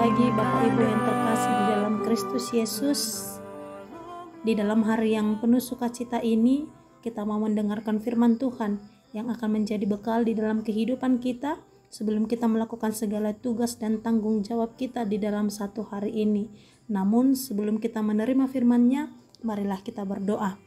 pagi Bapak Ibu yang terkasih di dalam Kristus Yesus. Di dalam hari yang penuh sukacita ini, kita mau mendengarkan firman Tuhan yang akan menjadi bekal di dalam kehidupan kita sebelum kita melakukan segala tugas dan tanggung jawab kita di dalam satu hari ini. Namun sebelum kita menerima firman-Nya, marilah kita berdoa.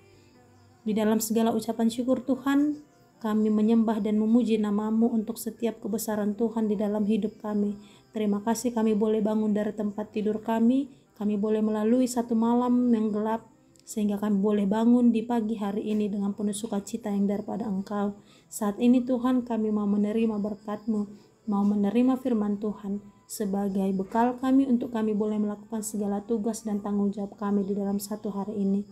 Di dalam segala ucapan syukur Tuhan, kami menyembah dan memuji nama-Mu untuk setiap kebesaran Tuhan di dalam hidup kami. Terima kasih kami boleh bangun dari tempat tidur kami boleh melalui satu malam yang gelap, sehingga kami boleh bangun di pagi hari ini dengan penuh sukacita yang daripada Engkau. Saat ini Tuhan, kami mau menerima berkat-Mu, mau menerima firman Tuhan sebagai bekal kami untuk kami boleh melakukan segala tugas dan tanggung jawab kami di dalam satu hari ini.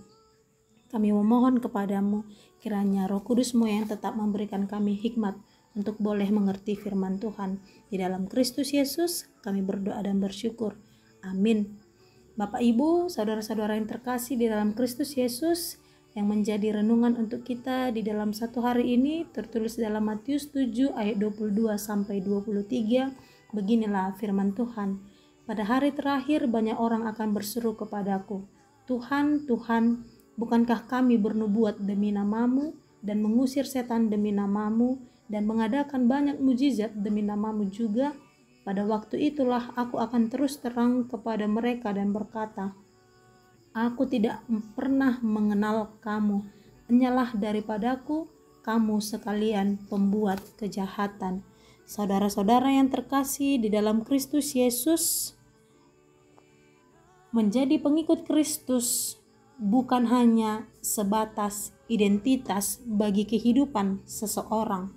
Kami memohon kepadamu, kiranya Roh Kudus-Mu yang tetap memberikan kami hikmat untuk boleh mengerti firman Tuhan. Di dalam Kristus Yesus kami berdoa dan bersyukur. Amin. Bapak Ibu, saudara-saudara yang terkasih di dalam Kristus Yesus, yang menjadi renungan untuk kita di dalam satu hari ini tertulis dalam Matius 7 ayat 22 sampai 23. Beginilah firman Tuhan. Pada hari terakhir banyak orang akan berseru kepadaku, Tuhan, Tuhan, bukankah kami bernubuat demi nama-Mu dan mengusir setan demi nama-Mu dan mengadakan banyak mujizat demi nama-Mu juga? Pada waktu itulah aku akan terus terang kepada mereka dan berkata, Aku tidak pernah mengenal kamu. Enyalah daripadaku, kamu sekalian pembuat kejahatan. Saudara-saudara yang terkasih di dalam Kristus Yesus, menjadi pengikut Kristus bukan hanya sebatas identitas bagi kehidupan seseorang.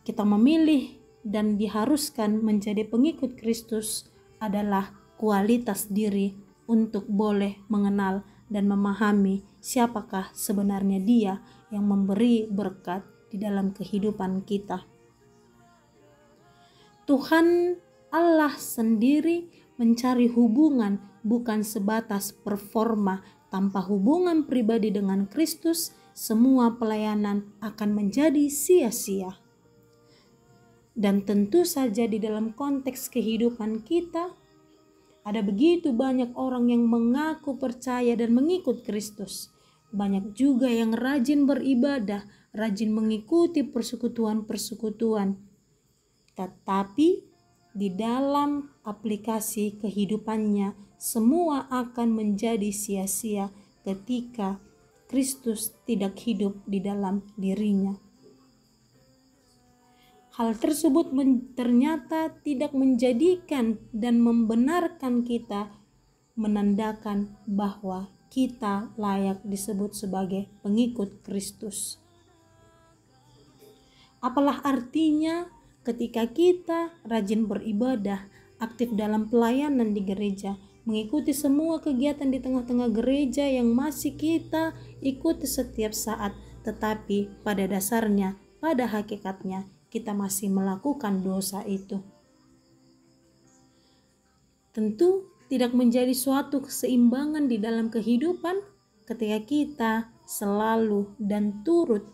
Kita memilih dan diharuskan menjadi pengikut Kristus adalah kualitas diri untuk boleh mengenal dan memahami siapakah sebenarnya Dia yang memberi berkat di dalam kehidupan kita. Tuhan Allah sendiri mencari hubungan bukan sebatas performa. Tanpa hubungan pribadi dengan Kristus, semua pelayanan akan menjadi sia-sia. Dan tentu saja di dalam konteks kehidupan kita, ada begitu banyak orang yang mengaku percaya dan mengikut Kristus. Banyak juga yang rajin beribadah, rajin mengikuti persekutuan-persekutuan. Tetapi di dalam aplikasi kehidupannya, semua akan menjadi sia-sia ketika Kristus tidak hidup di dalam dirinya. Hal tersebut ternyata tidak menjadikan dan membenarkan kita menandakan bahwa kita layak disebut sebagai pengikut Kristus. Apalah artinya ketika kita rajin beribadah, aktif dalam pelayanan di gereja, mengikuti semua kegiatan di tengah-tengah gereja yang masih kita ikuti setiap saat, tetapi pada dasarnya, pada hakikatnya, kita masih melakukan dosa itu. Tentu tidak menjadi suatu keseimbangan di dalam kehidupan ketika kita selalu dan turut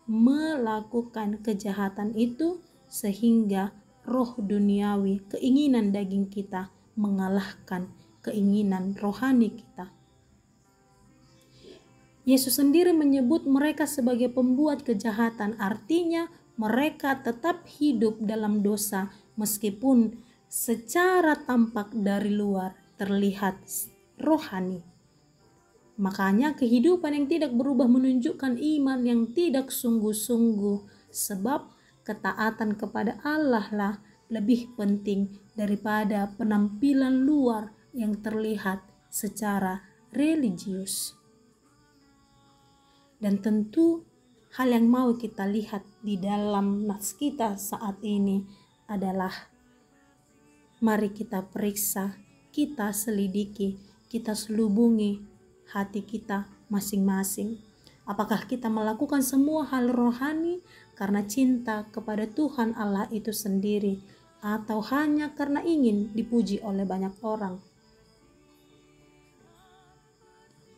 melakukan kejahatan itu, sehingga roh duniawi, keinginan daging kita mengalahkan keinginan rohani kita. Yesus sendiri menyebut mereka sebagai pembuat kejahatan, artinya mereka tetap hidup dalam dosa meskipun secara tampak dari luar terlihat rohani. Makanya kehidupan yang tidak berubah menunjukkan iman yang tidak sungguh-sungguh, sebab ketaatan kepada Allah lah lebih penting daripada penampilan luar yang terlihat secara religius. Dan tentu hal yang mau kita lihat di dalam nas kita saat ini adalah mari kita periksa, kita selidiki, kita selubungi hati kita masing-masing. Apakah kita melakukan semua hal rohani karena cinta kepada Tuhan Allah itu sendiri, atau hanya karena ingin dipuji oleh banyak orang?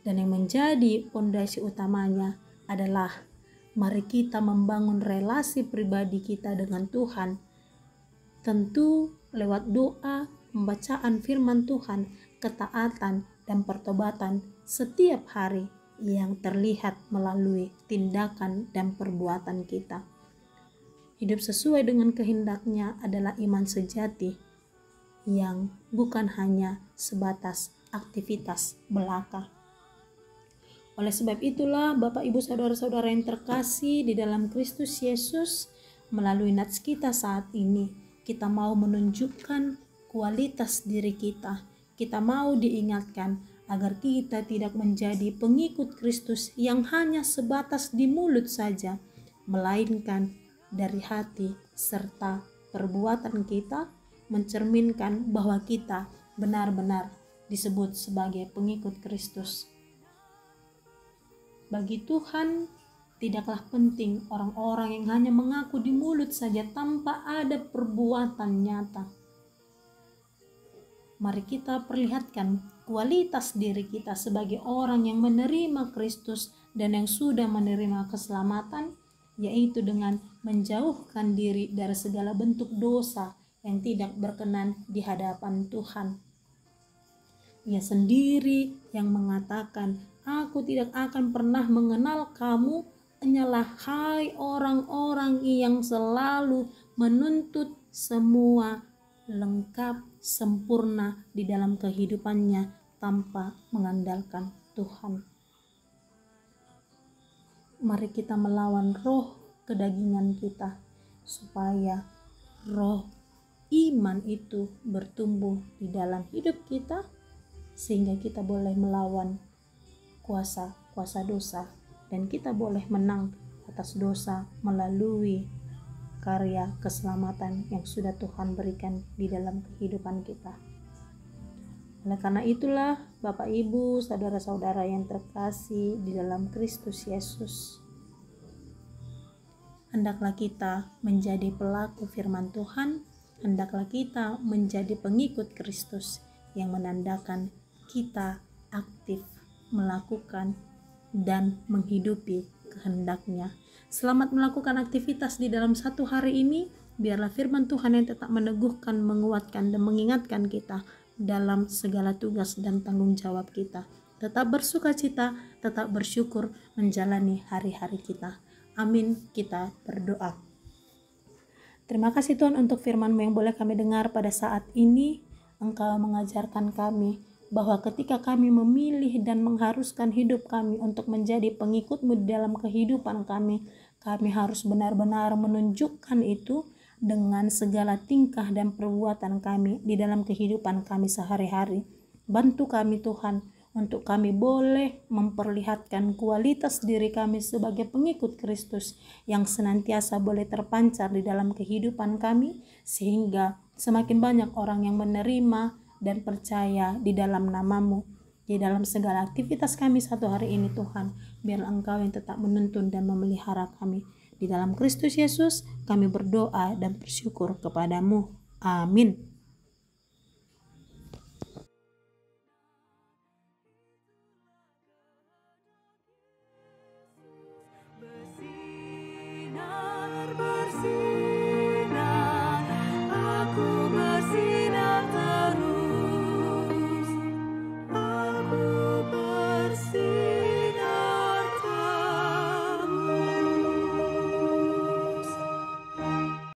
Dan yang menjadi pondasi utamanya adalah mari kita membangun relasi pribadi kita dengan Tuhan. Tentu lewat doa, pembacaan firman Tuhan, ketaatan, dan pertobatan setiap hari yang terlihat melalui tindakan dan perbuatan kita. Hidup sesuai dengan kehendaknya adalah iman sejati yang bukan hanya sebatas aktivitas belaka. Oleh sebab itulah, Bapak Ibu Saudara-saudara yang terkasih di dalam Kristus Yesus, melalui nats kita saat ini, kita mau menunjukkan kualitas diri kita. Kita mau diingatkan agar kita tidak menjadi pengikut Kristus yang hanya sebatas di mulut saja, melainkan dari hati serta perbuatan kita mencerminkan bahwa kita benar-benar disebut sebagai pengikut Kristus. Bagi Tuhan, tidaklah penting orang-orang yang hanya mengaku di mulut saja tanpa ada perbuatan nyata. Mari kita perlihatkan kualitas diri kita sebagai orang yang menerima Kristus dan yang sudah menerima keselamatan, yaitu dengan menjauhkan diri dari segala bentuk dosa yang tidak berkenan di hadapan Tuhan. Ia sendiri yang mengatakan, "Aku tidak akan pernah mengenal kamu, hanyalah hai orang-orang yang selalu menuntut semua lengkap, sempurna di dalam kehidupannya tanpa mengandalkan Tuhan." Mari kita melawan roh kedagingan kita, supaya roh iman itu bertumbuh di dalam hidup kita, sehingga kita boleh melawan kuasa-kuasa dosa, dan kita boleh menang atas dosa melalui karya keselamatan yang sudah Tuhan berikan di dalam kehidupan kita. Oleh karena itulah, Bapak Ibu, saudara-saudara yang terkasih di dalam Kristus Yesus, hendaklah kita menjadi pelaku firman Tuhan, hendaklah kita menjadi pengikut Kristus yang menandakan kita aktif melakukan dan menghidupi kehendaknya. Selamat melakukan aktivitas di dalam satu hari ini. Biarlah firman Tuhan yang tetap meneguhkan, menguatkan, dan mengingatkan kita dalam segala tugas dan tanggung jawab kita. Tetap bersukacita, tetap bersyukur menjalani hari-hari kita. Amin. Kita berdoa. Terima kasih Tuhan untuk firman-Mu yang boleh kami dengar pada saat ini. Engkau mengajarkan kami bahwa ketika kami memilih dan mengharuskan hidup kami untuk menjadi pengikut-Mu dalam kehidupan kami harus benar-benar menunjukkan itu dengan segala tingkah dan perbuatan kami di dalam kehidupan kami sehari-hari. Bantu kami Tuhan, untuk kami boleh memperlihatkan kualitas diri kami sebagai pengikut Kristus yang senantiasa boleh terpancar di dalam kehidupan kami, sehingga semakin banyak orang yang menerima dan percaya di dalam nama-Mu. Di dalam segala aktivitas kami satu hari ini Tuhan, biar Engkau yang tetap menuntun dan memelihara kami. Di dalam Kristus Yesus kami berdoa dan bersyukur kepadamu. Amin.